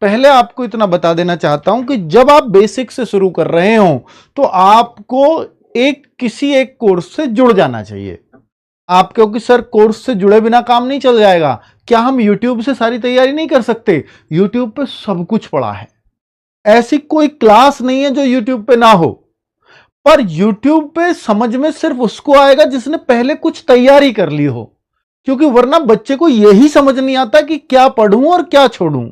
पहले आपको इतना बता देना चाहता हूं कि जब आप बेसिक से शुरू कर रहे हो तो आपको किसी एक कोर्स से जुड़ जाना चाहिए। आप क्योंकि सर कोर्स से जुड़े बिना काम नहीं चल जाएगा, क्या हम YouTube से सारी तैयारी नहीं कर सकते? YouTube पे सब कुछ पड़ा है, ऐसी कोई क्लास नहीं है जो YouTube पे ना हो। पर YouTube पे समझ में सिर्फ उसको आएगा जिसने पहले कुछ तैयारी कर ली हो, क्योंकि वरना बच्चे को यही समझ नहीं आता कि क्या पढ़ूं और क्या छोड़ूं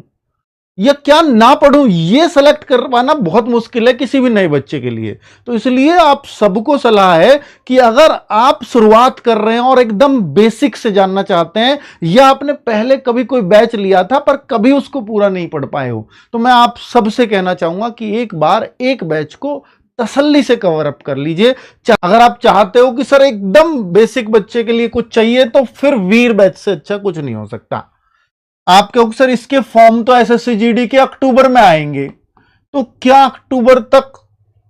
या क्या ना पढ़ूं। ये सेलेक्ट करवाना बहुत मुश्किल है किसी भी नए बच्चे के लिए। तो इसलिए आप सबको सलाह है कि अगर आप शुरुआत कर रहे हैं और एकदम बेसिक से जानना चाहते हैं, या आपने पहले कभी कोई बैच लिया था पर कभी उसको पूरा नहीं पढ़ पाए हो, तो मैं आप सबसे कहना चाहूंगा कि एक बार एक बैच को तसल्ली से कवर अप कर लीजिए। अगर आप चाहते हो कि सर एकदम बेसिक बच्चे के लिए कुछ चाहिए, तो फिर वीर बैच से अच्छा कुछ नहीं हो सकता। आपके सर इसके फॉर्म तो एसएससी जीडी के अक्टूबर में आएंगे, तो क्या अक्टूबर तक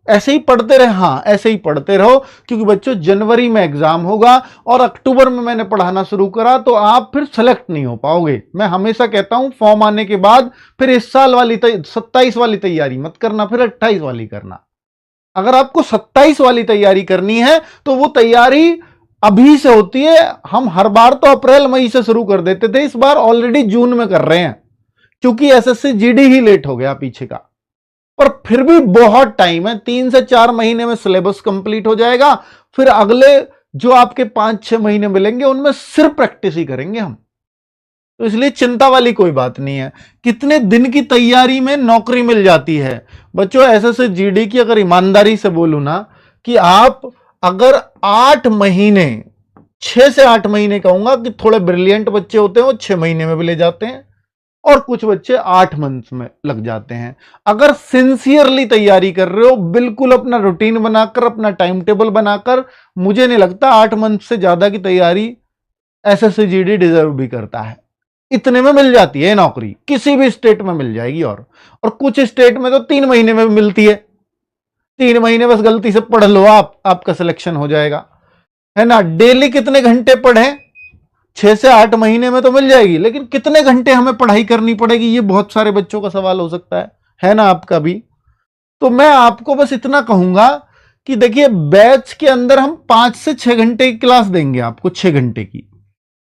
ऐसे ही पढ़ते रहे? हाँ, ऐसे ही पढ़ते रहो, क्योंकि बच्चों जनवरी में एग्जाम होगा और अक्टूबर में मैंने पढ़ाना शुरू करा तो आप फिर सेलेक्ट नहीं हो पाओगे। मैं हमेशा कहता हूं फॉर्म आने के बाद फिर इस साल वाली 27 वाली तैयारी मत करना, फिर 28 वाली करना। अगर आपको 27 वाली तैयारी करनी है तो वो तैयारी अभी से होती है। हम हर बार तो अप्रैल मई से शुरू कर देते थे, इस बार ऑलरेडी जून में कर रहे हैं, क्योंकि एसएससी जीडी ही लेट हो गया पीछे का। पर फिर भी बहुत टाइम है, 3 से 4 महीने में सिलेबस कंप्लीट हो जाएगा। फिर अगले जो आपके 5-6 महीने मिलेंगे उनमें सिर्फ प्रैक्टिस ही करेंगे हम। तो इसलिए चिंता वाली कोई बात नहीं है। कितने दिन की तैयारी में नौकरी मिल जाती है बच्चों। एसएससी जीडी की अगर ईमानदारी से बोलूं ना, कि आप अगर 8 महीने, 6 से 8 महीने कहूंगा कि थोड़े ब्रिलियंट बच्चे होते हैं वो 6 महीने में भी ले जाते हैं, और कुछ बच्चे 8 मंथ में लग जाते हैं। अगर सिंसियरली तैयारी कर रहे हो, बिल्कुल अपना रूटीन बनाकर, अपना टाइम टेबल बनाकर, मुझे नहीं लगता 8 मंथ से ज्यादा की तैयारी एसएससी जीडी डिजर्व भी करता है। इतने में मिल जाती है नौकरी, किसी भी स्टेट में मिल जाएगी। और कुछ स्टेट में तो 3 महीने में मिलती है। 3 महीने बस गलती से पढ़ लो आपका सिलेक्शन हो जाएगा, है ना। डेली कितने घंटे पढ़ें? 6 से 8 महीने में तो मिल जाएगी, लेकिन कितने घंटे हमें पढ़ाई करनी पड़ेगी, ये बहुत सारे बच्चों का सवाल हो सकता है ना, आपका भी। तो मैं आपको बस इतना कहूंगा कि देखिए, बैच के अंदर हम 5 से 6 घंटे की क्लास देंगे आपको, 6 घंटे की।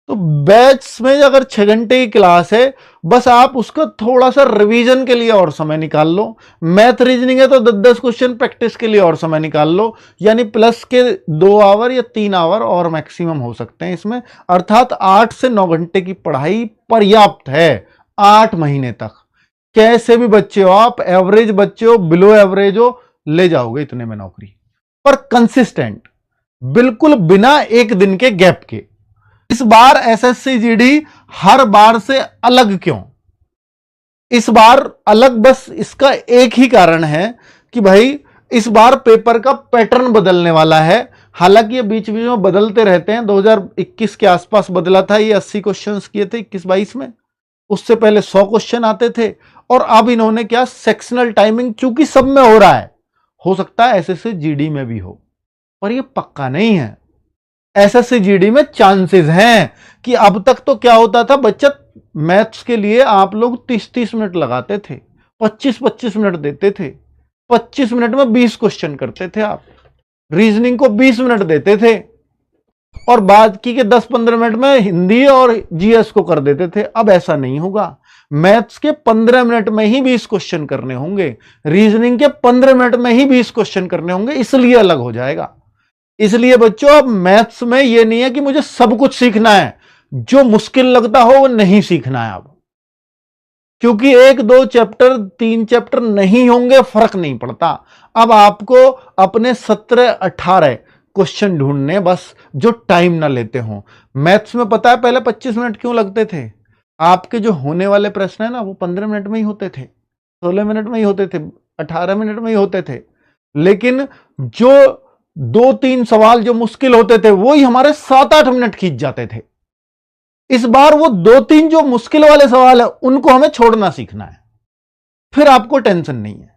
तो बैच में अगर 6 घंटे की क्लास है, बस आप उसका थोड़ा सा रिवीजन के लिए और समय निकाल लो। मैथ रीजनिंग है तो 10-10 क्वेश्चन प्रैक्टिस के लिए और समय निकाल लो, यानी प्लस के 2 आवर या 3 आवर और मैक्सिमम हो सकते हैं इसमें। अर्थात 8 से 9 घंटे की पढ़ाई पर्याप्त है 8 महीने तक। कैसे भी बच्चे हो आप, एवरेज बच्चे हो, बिलो एवरेज हो, ले जाओगे इतने में नौकरी, पर कंसिस्टेंट, बिल्कुल बिना एक दिन के गैप के। इस बार एसएससी जीडी हर बार से अलग क्यों? इस बार अलग बस इसका एक ही कारण है कि भाई इस बार पेपर का पैटर्न बदलने वाला है। हालांकि ये बीच बीच में बदलते रहते हैं, 2021 के आसपास बदला था, ये 80 क्वेश्चंस किए थे 21-22 में। उससे पहले 100 क्वेश्चन आते थे, और अब इन्होंने क्या, सेक्शनल टाइमिंग चूंकि सब में हो रहा है, हो सकता है एसएससी जीडी में भी हो, पर ये पक्का नहीं है। एसएससी जीडी में चांसेस हैं कि अब तक तो क्या होता था, बच्चा मैथ्स के लिए आप लोग 30-30 मिनट लगाते थे, 25-25 मिनट देते थे, 25 मिनट में 20 क्वेश्चन करते थे आप। रीजनिंग को 20 मिनट देते थे, और बाद की के 10-15 मिनट में हिंदी और जीएस को कर देते थे। अब ऐसा नहीं होगा। मैथ्स के 15 मिनट में ही 20 क्वेश्चन करने होंगे, रीजनिंग के 15 मिनट में ही 20 क्वेश्चन करने होंगे, इसलिए अलग हो जाएगा। इसलिए बच्चों, अब मैथ्स में यह नहीं है कि मुझे सब कुछ सीखना है, जो मुश्किल लगता हो वो नहीं सीखना है अब, क्योंकि 1-2 चैप्टर 3 चैप्टर नहीं होंगे, फर्क नहीं पड़ता। अब आपको अपने 17-18 क्वेश्चन ढूंढने, बस जो टाइम ना लेते हो। मैथ्स में पता है पहले 25 मिनट क्यों लगते थे? आपके जो होने वाले प्रश्न है ना, वो 15 मिनट में ही होते थे, 16 मिनट में ही होते थे, 18 मिनट में ही होते थे। लेकिन जो 2-3 सवाल जो मुश्किल होते थे, वो ही हमारे 7-8 मिनट खींच जाते थे। इस बार वो 2-3 जो मुश्किल वाले सवाल है, उनको हमें छोड़ना सीखना है, फिर आपको टेंशन नहीं है,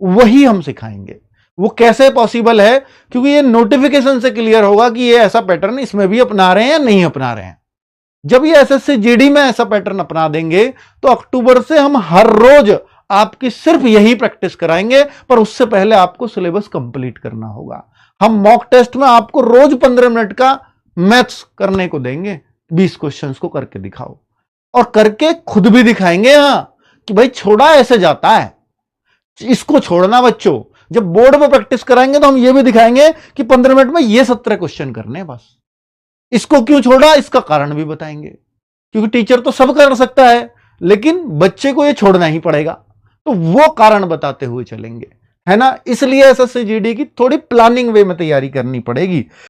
वही हम सिखाएंगे। वो कैसे पॉसिबल है? क्योंकि ये नोटिफिकेशन से क्लियर होगा कि ये ऐसा पैटर्न इसमें भी अपना रहे हैं या नहीं अपना रहे हैं। जब ये एसएससी जीडी में ऐसा पैटर्न अपना देंगे तो अक्टूबर से हम हर रोज आपकी सिर्फ यही प्रैक्टिस कराएंगे, पर उससे पहले आपको सिलेबस कंप्लीट करना होगा। हम मॉक टेस्ट में आपको रोज 15 मिनट का मैथ्स करने को देंगे, 20 क्वेश्चंस को करके दिखाओ, और करके खुद भी दिखाएंगे यहां कि भाई छोड़ा ऐसे जाता है, इसको छोड़ना बच्चों। जब बोर्ड में प्रैक्टिस कराएंगे तो हम ये भी दिखाएंगे कि 15 मिनट में ये 17 क्वेश्चन करने हैं बस। इसको क्यों छोड़ा, इसका कारण भी बताएंगे, क्योंकि टीचर तो सब कर सकता है लेकिन बच्चे को ये छोड़ना ही पड़ेगा, तो वो कारण बताते हुए चलेंगे, है ना। इसलिए एसएससी जीडी की थोड़ी प्लानिंग वे में तैयारी करनी पड़ेगी।